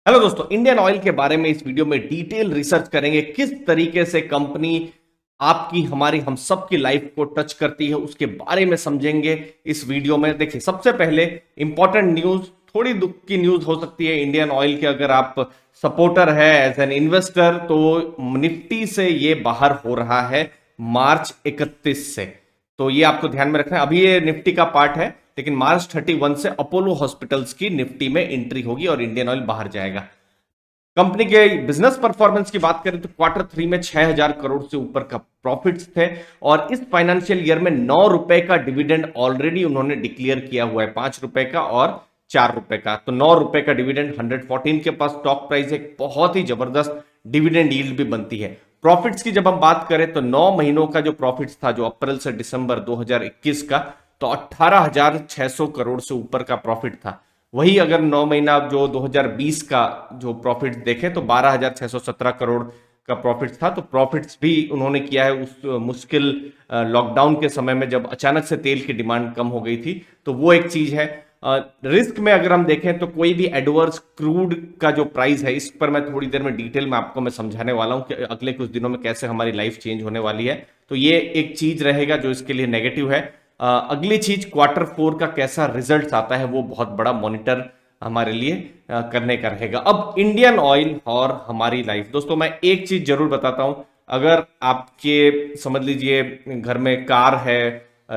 Hello दोस्तों, Indian oil के बारे में इस वीडियो में डिटेल रिसर्च करेंगे। किस तरीके से कंपनी आपकी, हमारी, हम सब की लाइफ को टच करती है उसके बारे में समझेंगे इस वीडियो में। देखिए, सबसे पहले इंपॉर्टेंट न्यूज, थोड़ी दुख की न्यूज हो सकती है इंडियन ऑयल के, अगर आप सपोर्टर है एज एन इन्वेस्टर, तो निफ्टी से ये बाहर हो रहा है मार्च 31 से। तो ये आपको ध्यान में रखना है। अभी ये निफ्टी का पार्ट है, लेकिन मार्च 31 से अपोलो हॉस्पिटल्स की निफ्टी में एंट्री होगी और इंडियन ऑयल बाहर जाएगा। कंपनी के बिजनेस परफॉर्मेंस की बात करें तो क्वार्टर 3 में 6000 करोड़ से ऊपर का प्रॉफिट्स थे और इस फाइनेंशियल ईयर में 9 रुपए का डिविडेंड ऑलरेडी उन्होंने डिक्लेयर किया हुआ है, 5 रुपए का और 4 रुपए का। तो 9 रुपए का डिविडेंड, 114 के पास स्टॉक प्राइस, एक बहुत ही जबरदस्त डिविडेंड यील्ड भी बनती है। प्रॉफिट्स की जब हम बात करें तो 9 महीनों का जो प्रॉफिट्स था, जो अप्रैल से दिसंबर 2021 का, तो 18,600 करोड़ से ऊपर का प्रॉफिट था। वही अगर 9 महीना जो 2020 का जो प्रॉफिट देखें तो 12,617 करोड़ का प्रॉफिट था। तो प्रॉफिट्स भी उन्होंने किया है उस मुश्किल लॉकडाउन के समय में, जब अचानक से तेल की डिमांड कम हो गई थी। तो वो एक चीज है। रिस्क में अगर हम देखें तो कोई भी एडवर्स क्रूड का जो प्राइस है, इस पर मैं थोड़ी देर में डिटेल में आपको मैं समझाने वाला हूं कि अगले कुछ दिनों में कैसे हमारी लाइफ चेंज होने वाली है। तो ये एक चीज रहेगा जो इसके लिए नेगेटिव है। अगली चीज, क्वार्टर 4 का कैसा रिजल्ट आता है, वो बहुत बड़ा मॉनिटर हमारे लिए करने का रहेगा। अब इंडियन ऑयल और हमारी लाइफ, दोस्तों मैं एक चीज जरूर बताता हूं। अगर आपके, समझ लीजिए, घर में कार है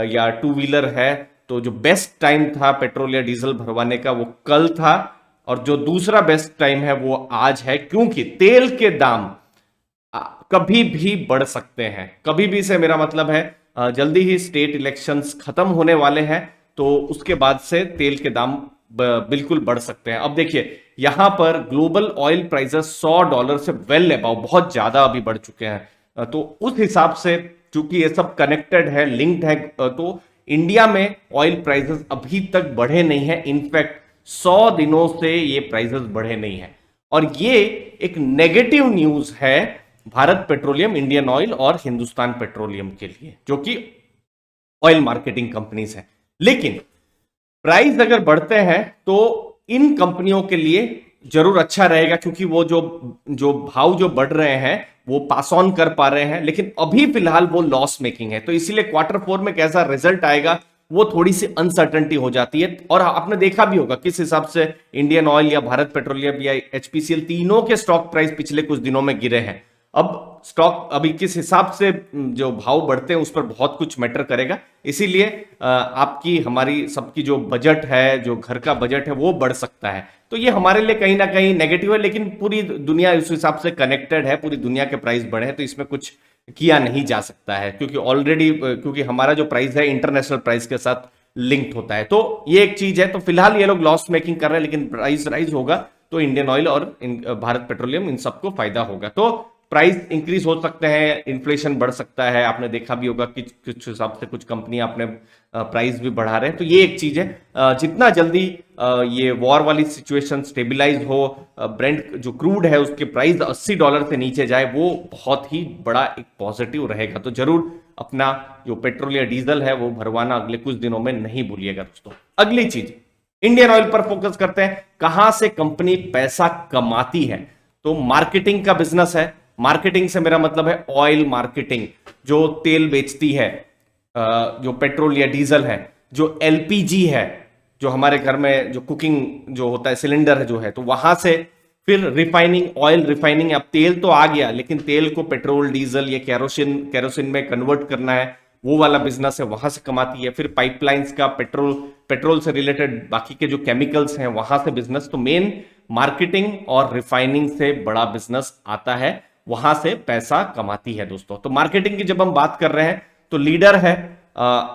या टू व्हीलर है, तो जो बेस्ट टाइम था पेट्रोल या डीजल भरवाने का वो कल था, और जो दूसरा बेस्ट टाइम है वो आज है, क्योंकि तेल के दाम कभी भी बढ़ सकते हैं। कभी भी से मेरा मतलब है जल्दी ही स्टेट इलेक्शंस खत्म होने वाले हैं, तो उसके बाद से तेल के दाम बिल्कुल बढ़ सकते हैं। अब देखिए, यहां पर ग्लोबल ऑयल प्राइसेस $100 से वेल अबाउ, बहुत ज्यादा अभी बढ़ चुके हैं। तो उस हिसाब से, चूंकि ये सब कनेक्टेड है, लिंक्ड है, तो इंडिया में ऑयल प्राइसेस अभी तक बढ़े नहीं है। इनफैक्ट 100 दिनों से ये प्राइसेस बढ़े नहीं है, और ये एक नेगेटिव न्यूज है भारत पेट्रोलियम, इंडियन ऑयल और हिंदुस्तान पेट्रोलियम के लिए, जो कि ऑयल मार्केटिंग कंपनीज है। लेकिन प्राइस अगर बढ़ते हैं तो इन कंपनियों के लिए जरूर अच्छा रहेगा, क्योंकि वो जो जो भाव जो बढ़ रहे हैं वो पास ऑन कर पा रहे हैं। लेकिन अभी फिलहाल वो लॉस मेकिंग है, तो इसीलिए क्वार्टर 4 में कैसा रिजल्ट आएगा वो थोड़ी सी अनसर्टेनिटी हो जाती है। और आपने देखा भी होगा किस हिसाब से इंडियन ऑयल या भारत पेट्रोलियम या एचपीसीएल, तीनों के स्टॉक प्राइस पिछले कुछ दिनों में गिरे हैं। अब स्टॉक अभी किस हिसाब से जो भाव बढ़ते हैं उस पर बहुत कुछ मैटर करेगा। इसीलिए आपकी, हमारी सबकी जो बजट है, जो घर का बजट है, वो बढ़ सकता है। तो ये हमारे लिए कहीं ना कहीं नेगेटिव है, लेकिन पूरी दुनिया उस हिसाब से कनेक्टेड है, पूरी दुनिया के प्राइस बढ़े हैं, तो इसमें कुछ किया नहीं जा सकता है, क्योंकि ऑलरेडी, क्योंकि हमारा जो प्राइस है इंटरनेशनल प्राइस के साथ लिंक्ड होता है। तो ये एक चीज है। तो फिलहाल ये लोग लॉस मेकिंग कर रहे हैं, लेकिन प्राइस राइज होगा तो इंडियन ऑयल और भारत पेट्रोलियम, इन सबको फायदा होगा। तो प्राइस इंक्रीज हो सकते हैं, इन्फ्लेशन बढ़ सकता है। आपने देखा भी होगा कि कुछ हिसाब से कुछ कंपनियां अपने प्राइस भी बढ़ा रहे हैं। तो ये एक चीज है। जितना जल्दी ये वॉर वाली सिचुएशन स्टेबिलाईज हो, ब्रेंट जो क्रूड है उसके प्राइस $80 से नीचे जाए, वो बहुत ही बड़ा एक पॉजिटिव रहेगा। तो जरूर अपना जो पेट्रोल या डीजल है वो भरवाना अगले कुछ दिनों में नहीं भूलिएगा दोस्तों। अगली चीज, इंडियन ऑयल पर फोकस करते हैं। कहां से कंपनी पैसा कमाती है? तो मार्केटिंग का बिजनेस है। मार्केटिंग से मेरा मतलब है ऑयल मार्केटिंग, जो तेल बेचती है, जो पेट्रोल या डीजल है, जो एलपीजी है, जो हमारे घर में जो कुकिंग जो होता है, सिलेंडर है जो है, तो वहां से फिर रिफाइनिंग, ऑयल रिफाइनिंग। अब तेल तो आ गया, लेकिन तेल को पेट्रोल, डीजल या कैरोसिन में कन्वर्ट करना है, वो वाला बिजनेस है, वहां से कमाती है। फिर पाइपलाइंस का, पेट्रोल से रिलेटेड बाकी के जो केमिकल्स हैं वहां से बिजनेस। तो मेन मार्केटिंग और रिफाइनिंग से बड़ा बिजनेस आता है, वहां से पैसा कमाती है दोस्तों। तो मार्केटिंग की जब हम बात कर रहे हैं तो लीडर है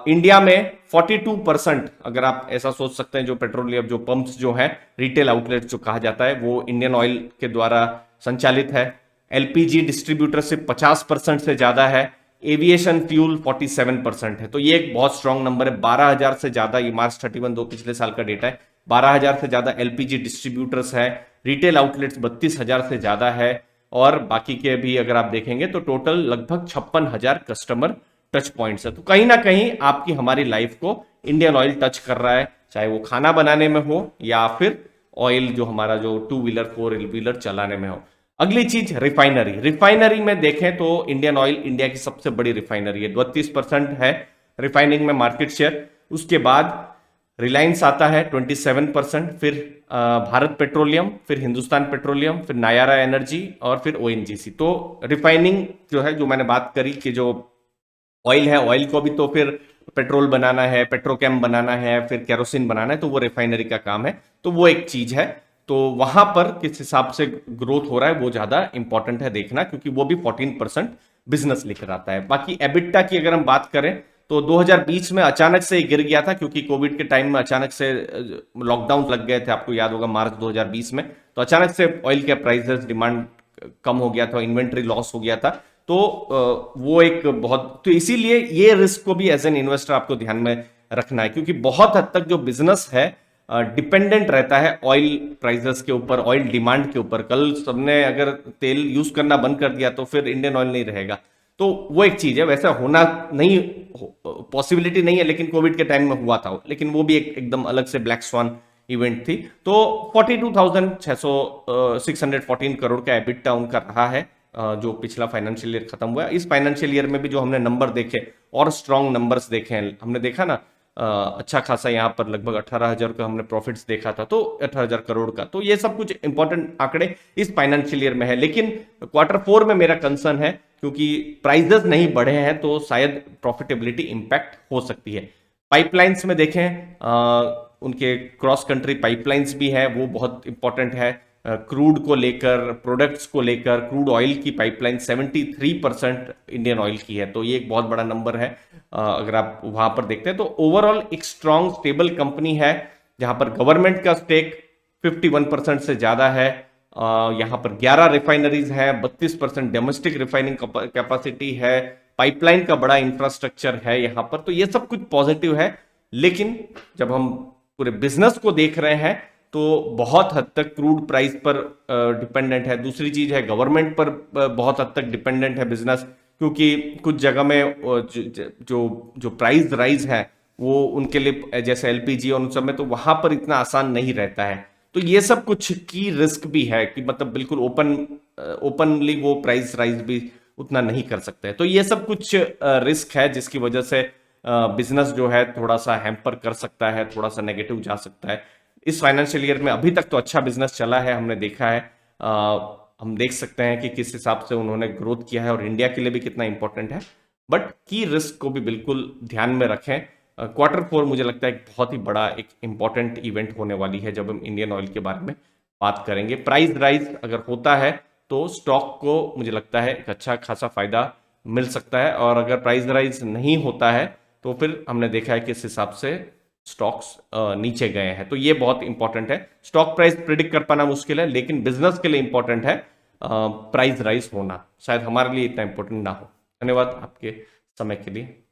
इंडिया में 42%, अगर आप ऐसा सोच सकते हैं, जो पेट्रोलियम जो पंप्स जो है, रिटेल आउटलेट जो कहा जाता है, वो इंडियन ऑयल के द्वारा संचालित है। एलपीजी डिस्ट्रीब्यूटरशिप 50% से ज्यादा है। एविएशन फ्यूल 47% है। तो ये एक बहुत स्ट्रांग नंबर है। 12,000 से ज्यादा, ये मार्च 31 दो पिछले साल का डेटा है, 12,000 से ज्यादा एलपीजी डिस्ट्रीब्यूटर्स है। रिटेल आउटलेट्स 32,000 से ज्यादा है, और बाकी के भी अगर आप देखेंगे तो टोटल लगभग 56,000 कस्टमर टच पॉइंट्स है। तो कहीं ना कहीं आपकी, हमारी लाइफ को इंडियन ऑयल टच कर रहा है, चाहे वो खाना बनाने में हो या फिर ऑयल जो हमारा जो 2 व्हीलर 4 व्हीलर चलाने में हो। अगली चीज रिफाइनरी। रिफाइनरी में देखें तो इंडियन ऑयल इंडिया की सबसे बड़ी रिफाइनरी है, 32% है रिफाइनिंग में मार्केट शेयर। उसके बाद रिलायंस आता है 27%, फिर भारत पेट्रोलियम, फिर हिंदुस्तान पेट्रोलियम, फिर नायारा एनर्जी और फिर ओएनजीसी। तो रिफाइनिंग जो है, जो मैंने बात करी कि जो ऑयल है, ऑयल को भी तो फिर पेट्रोल बनाना है, पेट्रोकेम बनाना है, फिर केरोसिन बनाना है, तो वो रिफाइनरी का काम है। तो वो एक चीज है। तो वहां पर किस हिसाब से ग्रोथ हो रहा है वो ज्यादा इंपॉर्टेंट है देखना, क्योंकि वो भी 14% बिजनेस लेकर आता है। बाकी एबिटा की अगर हम बात करें तो 2020 में अचानक से गिर गया था, क्योंकि कोविड के टाइम में अचानक से लॉकडाउन लग गए थे, आपको याद होगा मार्च 2020 में। तो अचानक से ऑयल के प्राइसेस, डिमांड कम हो गया था, इन्वेंट्री लॉस हो गया था। तो वो एक बहुत, तो इसीलिए ये रिस्क को भी एज एन इन्वेस्टर आपको ध्यान में रखना है, क्योंकि बहुत हद तक जो बिजनेस है डिपेंडेंट रहता है ऑयल प्राइसेस के ऊपर, ऑयल डिमांड के ऊपर। कल सबने अगर तेल यूज करना बंद कर दिया तो फिर इंडियन ऑयल नहीं रहेगा। तो वो एक चीज है, वैसा होना नहीं, पॉसिबिलिटी नहीं है, लेकिन कोविड के टाइम में हुआ था, लेकिन वो भी एकदम अलग से ब्लैक स्वान इवेंट थी। तो 614 करोड़ का एबिटा उनका रहा है, जो पिछला फाइनेंशियल ईयर खत्म हुआ है। इस फाइनेंशियल ईयर में भी जो हमने नंबर देखे और स्ट्रॉन्ग नंबर्स देखे हैं, हमने देखा ना, अच्छा खासा यहाँ पर लगभग 18,000 का हमने प्रॉफिट्स देखा था, तो 18,000 करोड़ का। तो ये सब कुछ इंपॉर्टेंट आंकड़े इस फाइनेंशियल ईयर में है। लेकिन Q4 में मेरा कंसर्न है, क्योंकि प्राइजेस नहीं बढ़े हैं, तो शायद प्रॉफिटेबिलिटी इंपैक्ट हो सकती है। पाइपलाइंस में देखें, उनके क्रॉस कंट्री पाइपलाइंस भी है, वो बहुत इंपॉर्टेंट है। क्रूड को लेकर, प्रोडक्ट्स को लेकर, क्रूड ऑयल की पाइपलाइन 73% इंडियन ऑयल की है, तो ये एक बहुत बड़ा नंबर है। अगर आप वहां पर देखते हैं तो ओवरऑल एक स्ट्रॉन्ग स्टेबल कंपनी है, जहां पर गवर्नमेंट का स्टेक 51% से ज्यादा है। यहां पर 11 रिफाइनरीज है, 32% डोमेस्टिक रिफाइनिंग कैपेसिटी है, पाइपलाइन का बड़ा इंफ्रास्ट्रक्चर है यहां पर। तो ये सब कुछ पॉजिटिव है। लेकिन जब हम पूरे बिजनेस को देख रहे हैं तो बहुत हद तक क्रूड प्राइस पर डिपेंडेंट है। दूसरी चीज है, गवर्नमेंट पर बहुत हद तक डिपेंडेंट है बिजनेस, क्योंकि कुछ जगह में जो प्राइस राइज है वो उनके लिए, जैसे एलपीजी और उन सब में, तो वहां पर इतना आसान नहीं रहता है। तो ये सब कुछ की रिस्क भी है कि मतलब बिल्कुल ओपनली वो प्राइस राइज भी उतना नहीं कर सकते। तो ये सब कुछ रिस्क है, जिसकी वजह से बिजनेस जो है थोड़ा सा हैम्पर कर सकता है, थोड़ा सा नेगेटिव जा सकता है। इस फाइनेंशियल ईयर में अभी तक तो अच्छा बिजनेस चला है, हमने देखा है। हम देख सकते हैं कि किस हिसाब से उन्होंने ग्रोथ किया है और इंडिया के लिए भी कितना इंपॉर्टेंट है। बट की रिस्क को भी बिल्कुल ध्यान में रखें। Q4 मुझे लगता है एक बहुत ही बड़ा एक इंपॉर्टेंट इवेंट होने वाली है, जब हम इंडियन ऑयल के बारे में बात करेंगे। प्राइस राइज अगर होता है तो स्टॉक को मुझे लगता है एक अच्छा खासा फायदा मिल सकता है, और अगर प्राइस राइज नहीं होता है तो फिर हमने देखा है कि इस हिसाब से स्टॉक्स नीचे गए हैं। तो ये बहुत इंपॉर्टेंट है। स्टॉक प्राइस प्रिडिक्ट कर पाना मुश्किल है, लेकिन बिजनेस के लिए इंपॉर्टेंट है प्राइस राइज होना। शायद हमारे लिए इतना इंपॉर्टेंट ना हो। धन्यवाद आपके समय के लिए।